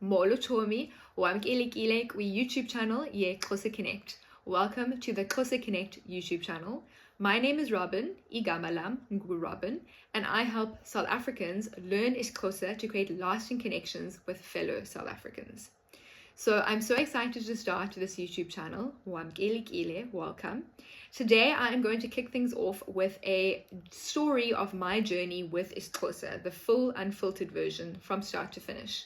Molo Chomi, Wamkelekile kwi YouTube channel ye Xhosa Connect. Welcome to the Xhosa Connect YouTube channel. My name is Robin, Igamalam Ngu Robin, and I help South Africans learn IsiXhosa to create lasting connections with fellow South Africans. So I'm so excited to start this YouTube channel. Welcome. Today I am going to kick things off with a story of my journey with IsiXhosa, the full unfiltered version from start to finish.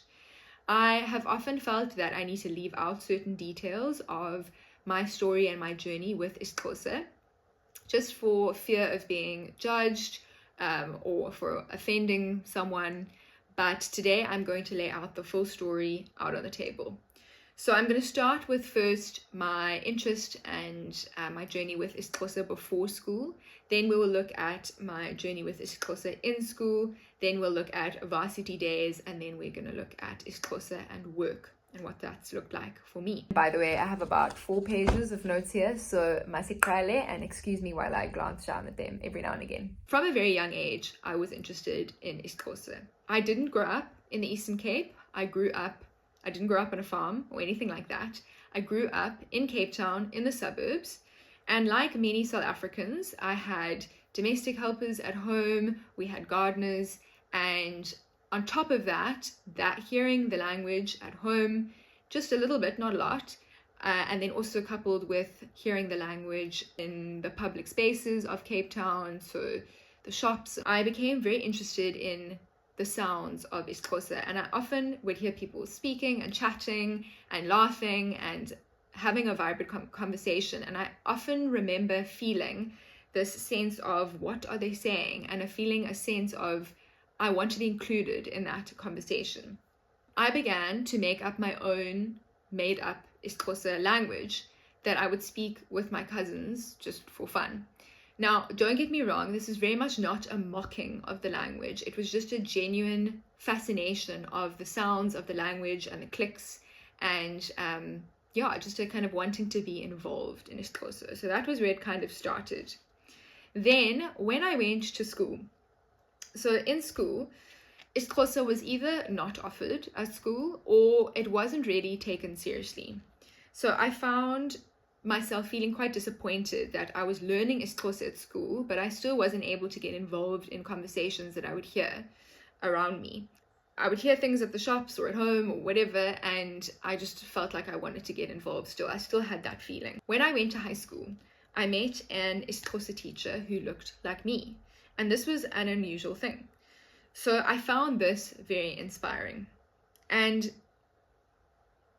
I have often felt that I need to leave out certain details of my story and my journey with IsiXhosa, just for fear of being judged or for offending someone. But today I'm going to lay out the full story out on the table. So I'm going to start with first my interest and my journey with IsiXhosa before school. Then we will look at my journey with IsiXhosa in school. Then we'll look at varsity days, and then we're going to look at IsiXhosa and work and what that's looked like for me. By the way, I have about 4 pages of notes here, so masikrale, and excuse me while I glance down at them every now and again. From a very young age, I was interested in IsiXhosa. I didn't grow up in the Eastern Cape. I didn't grow up on a farm or anything like that. I grew up in Cape Town in the suburbs, and like many South Africans, I had domestic helpers at home, we had gardeners, and on top of that hearing the language at home, just a little bit, not a lot, and then also coupled with hearing the language in the public spaces of Cape Town, so the shops, I became very interested in the sounds of IsiXhosa, and I often would hear people speaking and chatting and laughing and having a vibrant conversation, and I often remember feeling this sense of what are they saying, and a sense of I want to be included in that conversation. I began to make up my own made up IsiXhosa language that I would speak with my cousins just for fun. Now, don't get me wrong, this is very much not a mocking of the language. It was just a genuine fascination of the sounds of the language and the clicks, and just a kind of wanting to be involved in IsiXhosa. So that was where it kind of started. Then, when I went to school, so in school, IsiXhosa was either not offered at school or it wasn't really taken seriously. So I found myself feeling quite disappointed that I was learning IsiXhosa at school, but I still wasn't able to get involved in conversations that I would hear around me. I would hear things at the shops or at home or whatever, and I just felt like I wanted to get involved still. I still had that feeling. When I went to high school, I met an IsiXhosa teacher who looked like me, and this was an unusual thing. So I found this very inspiring. And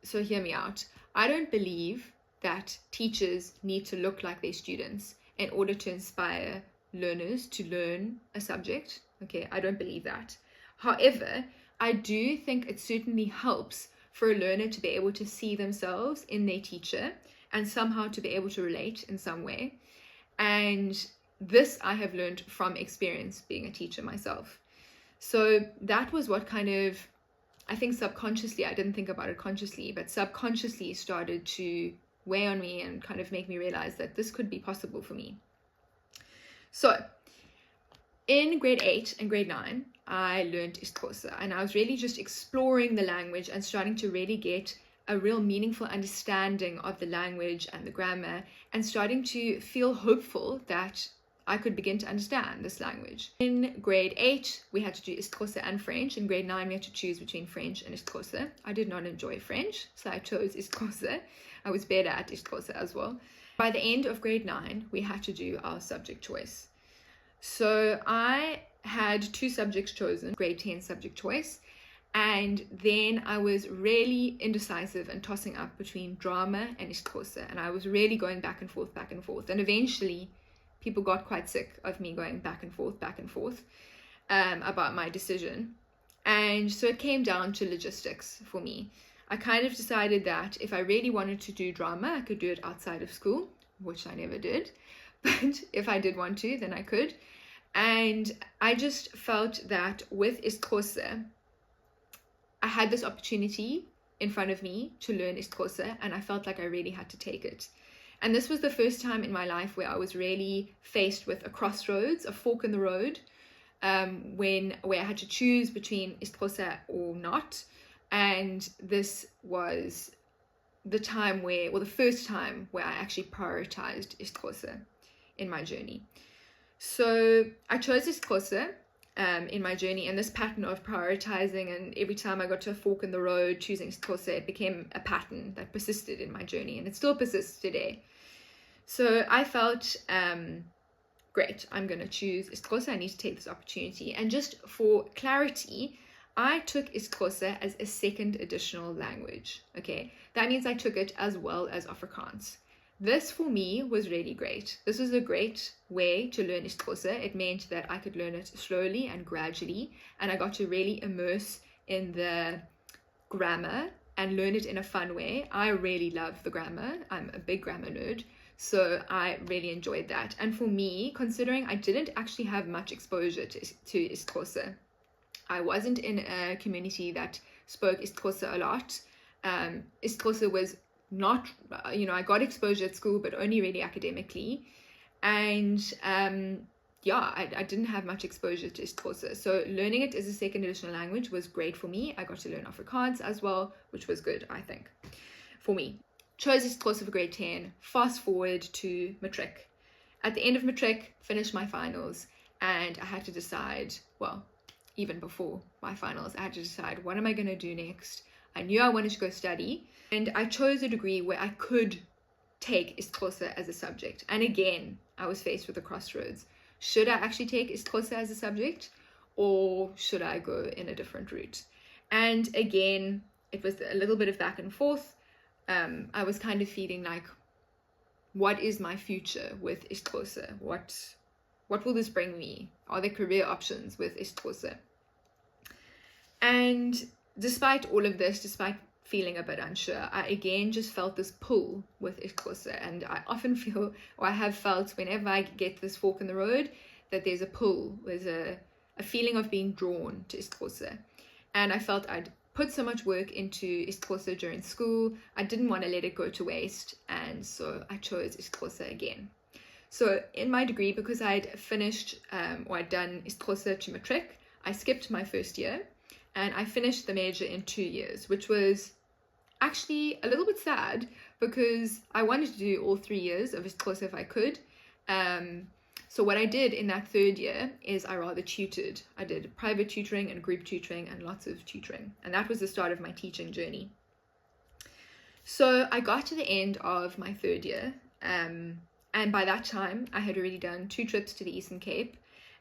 so hear me out. I don't believe that teachers need to look like their students in order to inspire learners to learn a subject. Okay, I don't believe that. However, I do think it certainly helps for a learner to be able to see themselves in their teacher and somehow to be able to relate in some way. And this I have learned from experience being a teacher myself. So that was what kind of, I think subconsciously, I didn't think about it consciously, but subconsciously started to weigh on me and kind of make me realize that this could be possible for me. So in grade 8 and grade 9, I learned IsiXhosa, and I was really just exploring the language and starting to really get a real meaningful understanding of the language and the grammar, and starting to feel hopeful that I could begin to understand this language. In grade 8, we had to do IsiXhosa and French. In grade 9, we had to choose between French and IsiXhosa. I did not enjoy French, so I chose IsiXhosa. I was better at IsiXhosa as well. By the end of grade 9, we had to do our subject choice. So I had 2 subjects chosen, grade 10 subject choice, and then I was really indecisive and tossing up between drama and IsiXhosa, and I was really going back and forth, and eventually people got quite sick of me going back and forth about my decision. And so it came down to logistics for me. I kind of decided that if I really wanted to do drama, I could do it outside of school, which I never did. But if I did want to, then I could. And I just felt that with IsiXhosa, I had this opportunity in front of me to learn IsiXhosa, and I felt like I really had to take it. And this was the first time in my life where I was really faced with a crossroads, a fork in the road, where I had to choose between IsiXhosa or not. And this was the time where, well, the first time where I actually prioritized IsiXhosa in my journey. So I chose IsiXhosa in my journey, and this pattern of prioritizing, and every time I got to a fork in the road choosing IsiXhosa, it became a pattern that persisted in my journey, and it still persists today. So I felt, great, I'm going to choose IsiXhosa. I need to take this opportunity. And just for clarity, I took IsiXhosa as a second additional language. Okay, that means I took it as well as Afrikaans. This for me was really great. This was a great way to learn IsiXhosa. It meant that I could learn it slowly and gradually, and I got to really immerse in the grammar and learn it in a fun way. I really love the grammar. I'm a big grammar nerd, so I really enjoyed that. And for me, considering I didn't actually have much exposure to IsiXhosa, I wasn't in a community that spoke IsiXhosa a lot. IsiXhosa was not, I got exposure at school, but only really academically. And I didn't have much exposure to IsiXhosa. So learning it as a second additional language was great for me. I got to learn Afrikaans as well, which was good, I think, for me. Chose IsiXhosa for grade 10. Fast forward to matric. At the end of matric, finished my finals, and I had to decide, well, even before my finals, I had to decide, what am I going to do next? I knew I wanted to go study, and I chose a degree where I could take IsiXhosa as a subject. And again, I was faced with a crossroads. Should I actually take IsiXhosa as a subject, or should I go in a different route? And again, it was a little bit of back and forth. I was kind of feeling like, what is my future with IsiXhosa? What will this bring me? Are there career options with IsiXhosa? And despite all of this, despite feeling a bit unsure, I again just felt this pull with IsiXhosa. And I often feel, or I have felt whenever I get this fork in the road, that there's a pull, there's a feeling of being drawn to IsiXhosa. And I felt I'd put so much work into IsiXhosa during school, I didn't want to let it go to waste. And so I chose IsiXhosa again. So in my degree, because I'd finished or I'd done IsiXhosa to matric, I skipped my first year and I finished the major in 2 years, which was actually a little bit sad because I wanted to do all 3 years of IsiXhosa if I could. So what I did in that third year is I rather tutored. I did private tutoring and group tutoring and lots of tutoring. And that was the start of my teaching journey. So I got to the end of my third year. And by that time, I had already done 2 trips to the Eastern Cape,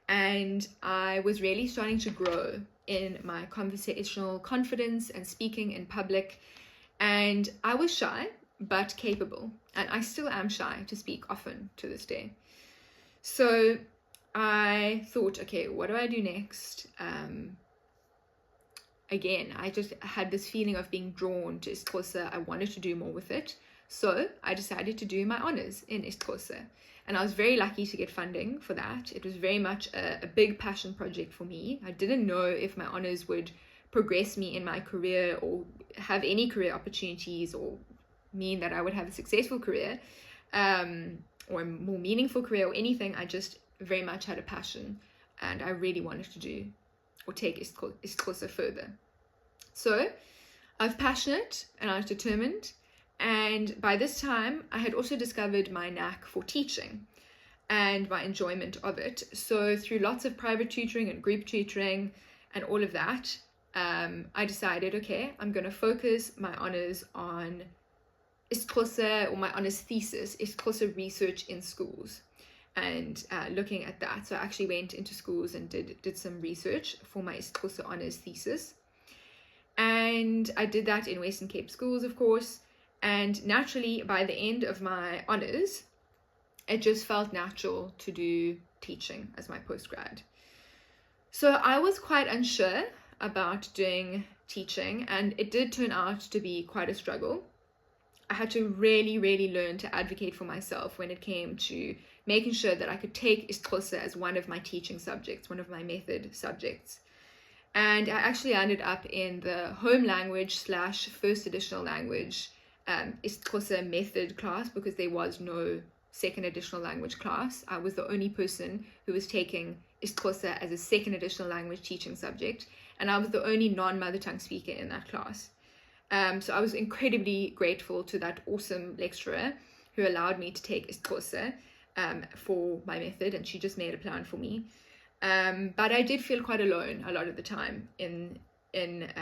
and I was really starting to grow in my conversational confidence and speaking in public. And I was shy, but capable. And I still am shy to speak often to this day. So I thought, okay, what do I do next? Again, I just had this feeling of being drawn to IsiXhosa. I wanted to do more with it. So I decided to do my honours in IsiXhosa. And I was very lucky to get funding for that. It was very much a big passion project for me. I didn't know if my honours would progress me in my career or have any career opportunities or mean that I would have a successful career or a more meaningful career or anything. I just very much had a passion and I really wanted to do or take IsiXhosa further. So I was passionate and I was determined. And by this time, I had also discovered my knack for teaching and my enjoyment of it. So through lots of private tutoring and group tutoring and all of that, I decided, okay, I'm going to focus my honours on IsiXhosa, or my honours thesis, IsiXhosa research in schools, and looking at that. So I actually went into schools and did some research for my IsiXhosa honours thesis. And I did that in Western Cape schools, of course. And naturally, by the end of my honours, it just felt natural to do teaching as my postgrad. So I was quite unsure about doing teaching, and it did turn out to be quite a struggle. I had to really, really learn to advocate for myself when it came to making sure that I could take IsiXhosa as one of my teaching subjects, one of my method subjects. And I actually ended up in the home language / first additional language IsiXhosa method class, because there was no second additional language class. I was the only person who was taking IsiXhosa as a second additional language teaching subject, and I was the only non-mother tongue speaker in that class. So I was incredibly grateful to that awesome lecturer who allowed me to take IsiXhosa for my method, and she just made a plan for me. But I did feel quite alone a lot of the time in doing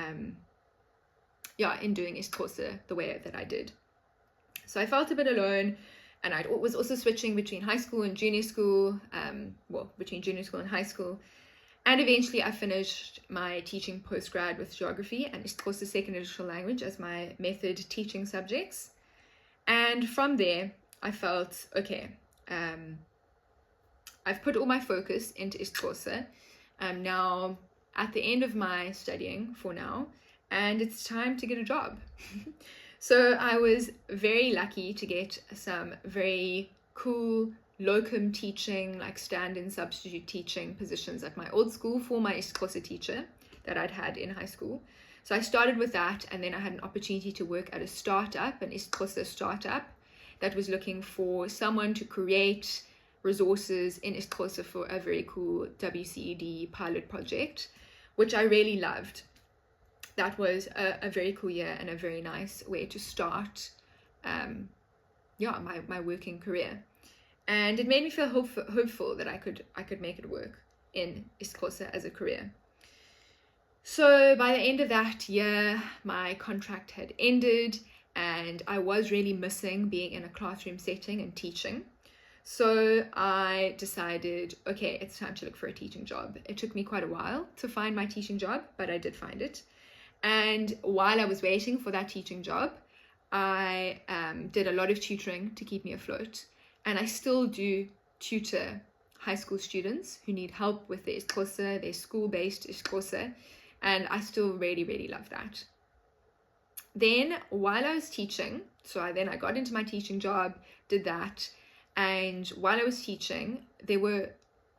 IsiXhosa the way that I did. So I felt a bit alone, and I was also switching between high school and junior school, between junior school and high school. And eventually I finished my teaching postgrad with geography and IsiXhosa second additional language as my method teaching subjects. And from there, I felt, okay, I've put all my focus into IsiXhosa. I'm now at the end of my studying for now, and it's time to get a job. So I was very lucky to get some very cool locum teaching, like stand-in substitute teaching positions at my old school for my IsiXhosa teacher that I'd had in high school. So I started with that, and then I had an opportunity to work at a startup, an IsiXhosa startup, that was looking for someone to create resources in IsiXhosa for a very cool WCED pilot project, which I really loved. That was a very cool year and a very nice way to start my working career. And it made me feel hopeful that I could make it work in IsiXhosa as a career. So by the end of that year, my contract had ended, and I was really missing being in a classroom setting and teaching. So I decided, okay, it's time to look for a teaching job. It took me quite a while to find my teaching job, but I did find it. And while I was waiting for that teaching job, I did a lot of tutoring to keep me afloat. And I still do tutor high school students who need help with their IsiXhosa, their school-based IsiXhosa. And I still really, really love that. Then while I was teaching, I got into my teaching job, did that. And while I was teaching, there were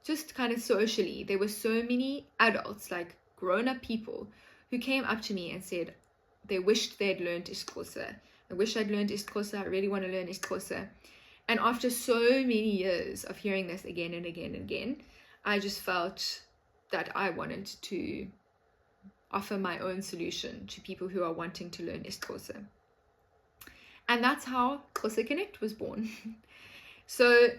just kind of socially, there were so many adults, like grown-up people, who came up to me and said they wished they'd learned IsiXhosa. I wish I'd learned IsiXhosa. I really want to learn IsiXhosa. And after so many years of hearing this again and again and again, I just felt that I wanted to offer my own solution to people who are wanting to learn IsiXhosa. And that's how Xhosa Connect was born. So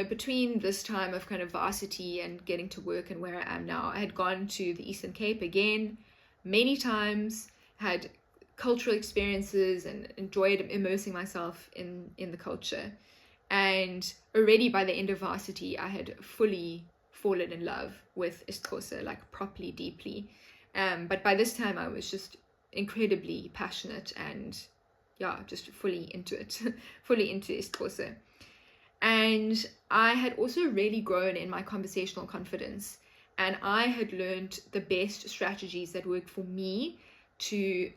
between this time of kind of varsity and getting to work and where I am now, I had gone to the Eastern Cape again many times, had cultural experiences and enjoyed immersing myself in the culture. And already by the end of varsity, I had fully fallen in love with IsiXhosa, like properly, deeply. But by this time, I was just incredibly passionate and just fully into it, fully into IsiXhosa. And I had also really grown in my conversational confidence, and I had learned the best strategies that worked for me to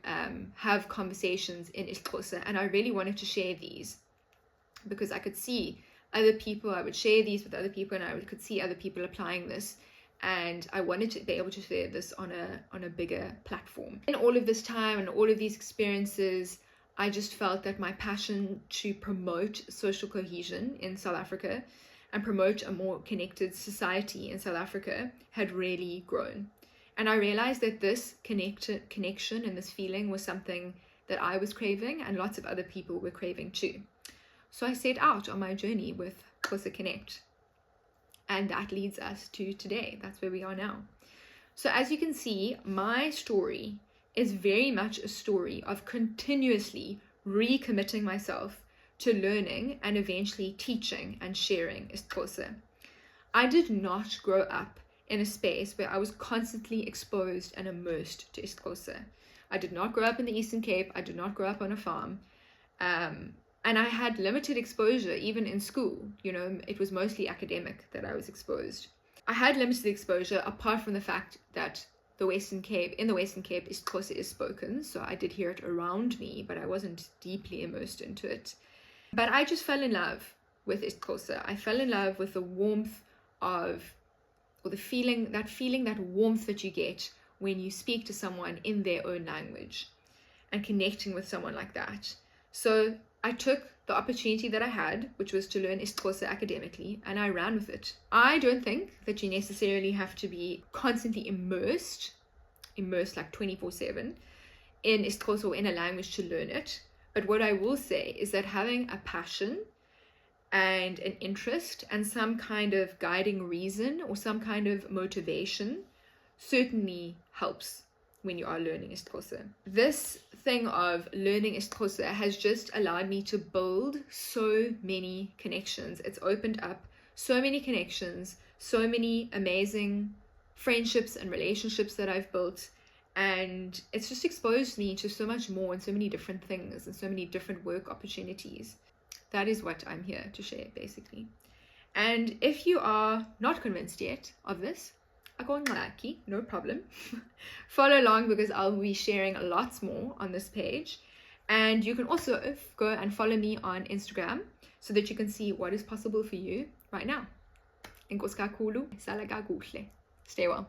have conversations in IsiXhosa. And I really wanted to share these because I could see other people, I would share these with other people, and I could see other people applying this. And I wanted to be able to share this on a bigger platform. In all of this time and all of these experiences, I just felt that my passion to promote social cohesion in South Africa and promote a more connected society in South Africa had really grown. And I realized that this connection and this feeling was something that I was craving and lots of other people were craving too. So I set out on my journey with Xhosa Connect. And that leads us to today. That's where we are now. So as you can see, my story is very much a story of continuously recommitting myself to learning and eventually teaching and sharing IsiXhosa. I did not grow up in a space where I was constantly exposed and immersed to IsiXhosa. I did not grow up in the Eastern Cape. I did not grow up on a farm. And I had limited exposure even in school. It was mostly academic that I was exposed. I had limited exposure apart from the fact that in the Western Cape, IsiXhosa is spoken. So I did hear it around me, but I wasn't deeply immersed into it. But I just fell in love with IsiXhosa. I fell in love with the warmth that warmth that you get when you speak to someone in their own language and connecting with someone like that. So I took the opportunity that I had, which was to learn IsiXhosa academically, and I ran with it. I don't think that you necessarily have to be constantly immersed like 24/7 in IsiXhosa or in a language to learn it. But what I will say is that having a passion and an interest and some kind of guiding reason or some kind of motivation certainly helps when you are learning IsiXhosa. This thing of learning IsiXhosa has just allowed me to build so many connections. It's opened up so many connections, so many amazing friendships and relationships that I've built, and it's just exposed me to so much more and so many different things and so many different work opportunities. That is what I'm here to share, basically. And if you are not convinced yet of this, no problem. Follow along, because I'll be sharing lots more on this page. And you can also go and follow me on Instagram so that you can see what is possible for you right now. Inkosi kakhulu, sala kakuhle. Stay well.